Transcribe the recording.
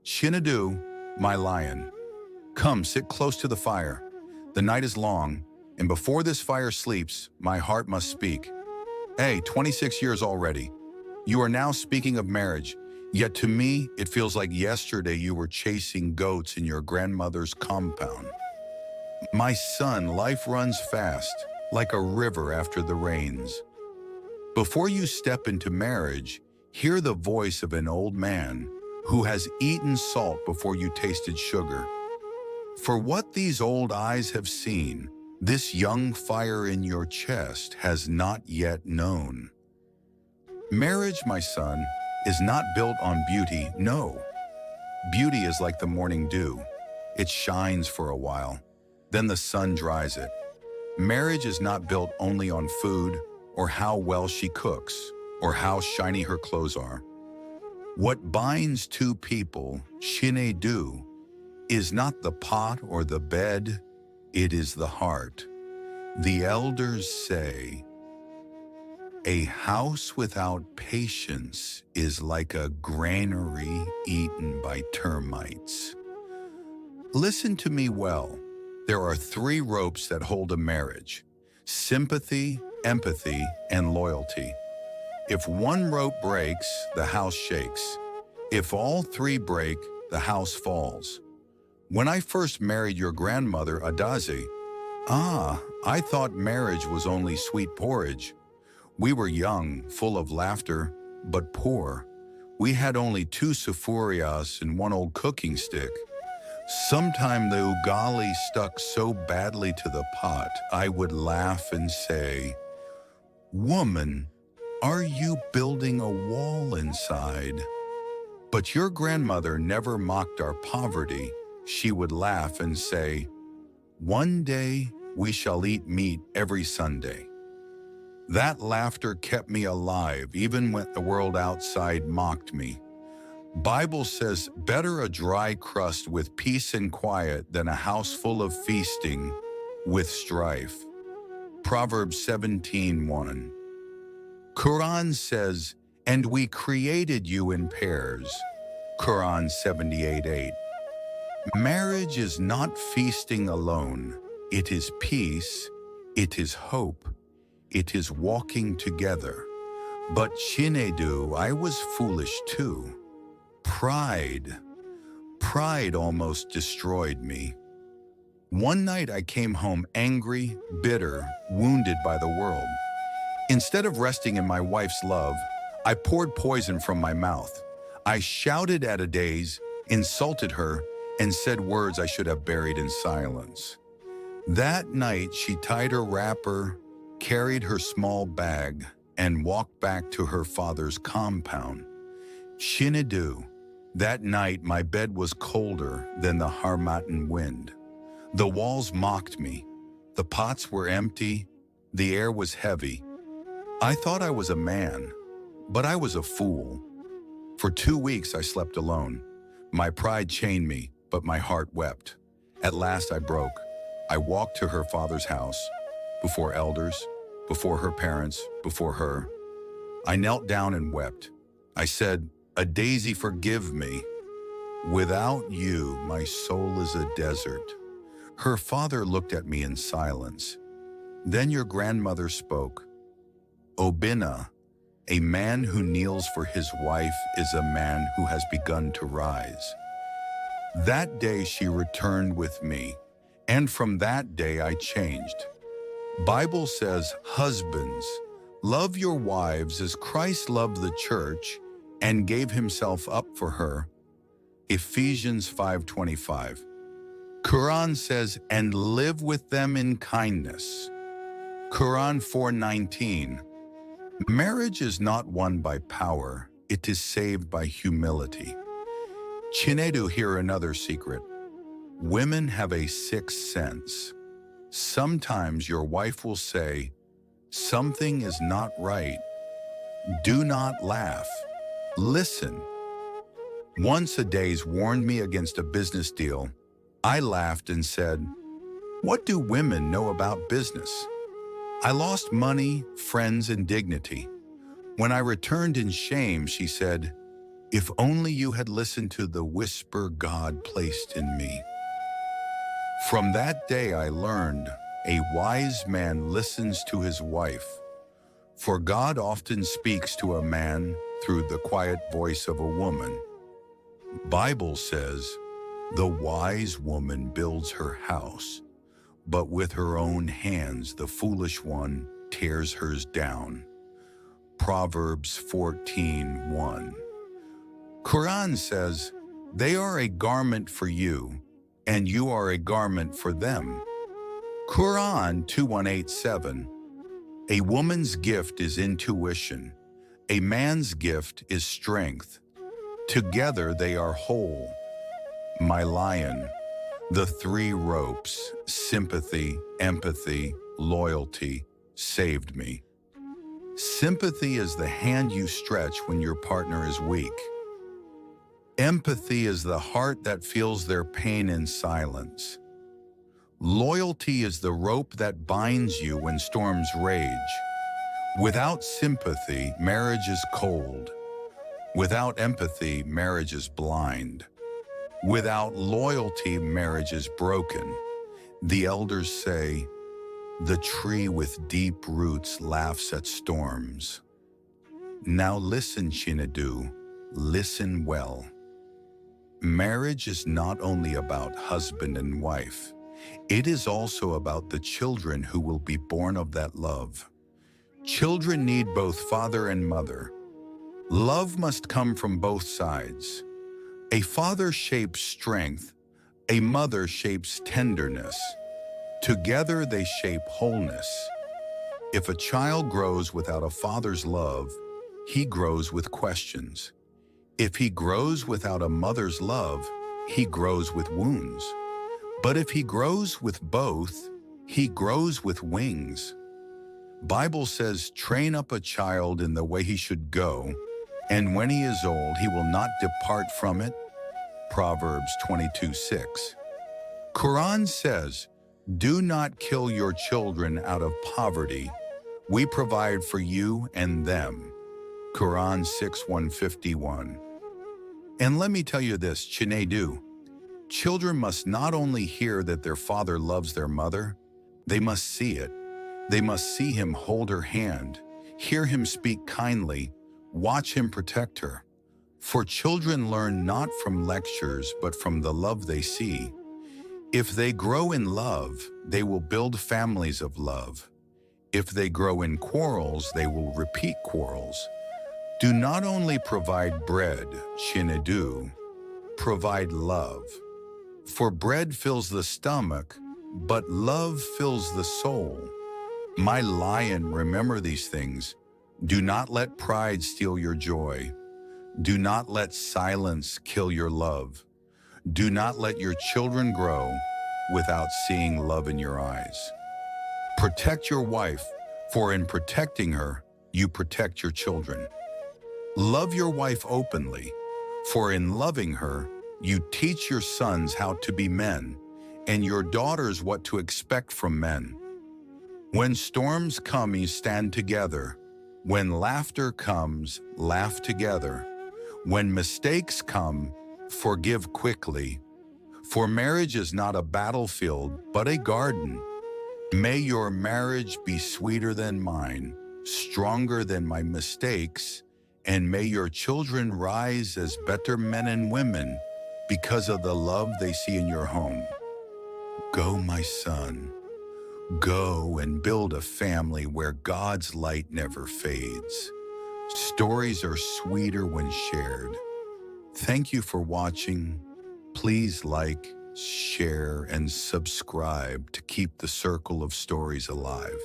Shinadu, my lion, come sit close to the fire. The night is long, and before this fire sleeps, my heart must speak. Hey, 26 years already. You are now speaking of marriage, yet to me, it feels like yesterday you were chasing goats in your grandmother's compound. My son, life runs fast, like a river after the rains. Before you step into marriage, hear the voice of an old man who has eaten salt before you tasted sugar. For what these old eyes have seen, this young fire in your chest has not yet known. Marriage, my son, is not built on beauty, no. Beauty is like the morning dew. It shines for a while, then the sun dries it. Marriage is not built only on food, or how well she cooks, or how shiny her clothes are. What binds two people, Shinedu, is not the pot or the bed, it is the heart. The elders say, a house without patience is like a granary eaten by termites. Listen to me well. There are 3 ropes that hold a marriage: sympathy, empathy, and loyalty. If one rope breaks, the house shakes. If all 3 break, the house falls. When I first married your grandmother, Adazi, I thought marriage was only sweet porridge. We were young, full of laughter, but poor. We had only 2 sufurias and 1 old cooking stick. Sometime the ugali stuck so badly to the pot, I would laugh and say, "Woman, are you building a wall inside?" But your grandmother never mocked our poverty. She would laugh and say, "One day we shall eat meat every Sunday." That laughter kept me alive even when the world outside mocked me. Bible says, better a dry crust with peace and quiet than a house full of feasting with strife. Proverbs 17:1. Quran says, and we created you in pairs. Quran 78:8. Marriage is not feasting alone. It is peace. It is hope. It is walking together. But Chinedu, I was foolish too. Pride almost destroyed me. One night I came home angry, bitter, wounded by the world. Instead of resting in my wife's love, I poured poison from my mouth. I shouted at Adaze, insulted her, and said words I should have buried in silence. That night she tied her wrapper, carried her small bag, and walked back to her father's compound. Shinedu, that night my bed was colder than the Harmattan wind. The walls mocked me. The pots were empty. The air was heavy. I thought I was a man, but I was a fool. For 2 weeks I slept alone. My pride chained me, but my heart wept. At last I broke. I walked to her father's house, before elders, before her parents, before her. I knelt down and wept. I said, "Adaze, forgive me. Without you, my soul is a desert." Her father looked at me in silence. Then your grandmother spoke. Obina, a man who kneels for his wife is a man who has begun to rise. That day she returned with me, and from that day I changed. Bible says, husbands, love your wives as Christ loved the church and gave himself up for her. Ephesians 5:25. Quran says, and live with them in kindness. Quran 4:19. Marriage is not won by power, it is saved by humility. Chinedu, hear another secret. Women have a 6th sense. Sometimes your wife will say, something is not right. Do not laugh. Listen. Once Adaze warned me against a business deal. I laughed and said, what do women know about business? I lost money, friends, and dignity. When I returned in shame, she said, If only you had listened to the whisper God placed in me. From that day I learned, a wise man listens to his wife, for God often speaks to a man through the quiet voice of a woman. Bible says, the wise woman builds her house, but with her own hands the foolish one tears hers down. Proverbs 14:1. Quran says, they are a garment for you, and you are a garment for them. Quran 2187. A woman's gift is intuition. A man's gift is strength. Together they are whole. My lion. The three ropes, sympathy, empathy, loyalty, saved me. Sympathy is the hand you stretch when your partner is weak. Empathy is the heart that feels their pain in silence. Loyalty is the rope that binds you when storms rage. Without sympathy, marriage is cold. Without empathy, marriage is blind. Without loyalty, marriage is broken. The elders say, the tree with deep roots laughs at storms. Now listen, Chinedu, listen well. Marriage is not only about husband and wife. It is also about the children who will be born of that love. Children need both father and mother. Love must come from both sides. A father shapes strength, a mother shapes tenderness. Together they shape wholeness. If a child grows without a father's love, he grows with questions. If he grows without a mother's love, he grows with wounds. But if he grows with both, he grows with wings. Bible says, train up a child in the way he should go, and when he is old, he will not depart from it. Proverbs 22:6. Quran says, do not kill your children out of poverty. We provide for you and them. Quran 6:151. And let me tell you this, Chinedu, children must not only hear that their father loves their mother, they must see it. They must see him hold her hand, hear him speak kindly, watch him protect her. For children learn not from lectures, but from the love they see. If they grow in love, they will build families of love. If they grow in quarrels, they will repeat quarrels. Do not only provide bread, Chinedu, provide love. For bread fills the stomach, but love fills the soul. My lion, remember these things. Do not let pride steal your joy. Do not let silence kill your love. Do not let your children grow without seeing love in your eyes. Protect your wife, for in protecting her, you protect your children. Love your wife openly, for in loving her, you teach your sons how to be men, and your daughters what to expect from men. When storms come, you stand together. When laughter comes, laugh together. When mistakes come, forgive quickly. For marriage is not a battlefield, but a garden. May your marriage be sweeter than mine, stronger than my mistakes, and may your children rise as better men and women because of the love they see in your home. Go, my son. Go and build a family where God's light never fades. Stories are sweeter when shared. Thank you for watching. Please like, share, and subscribe to keep the circle of stories alive.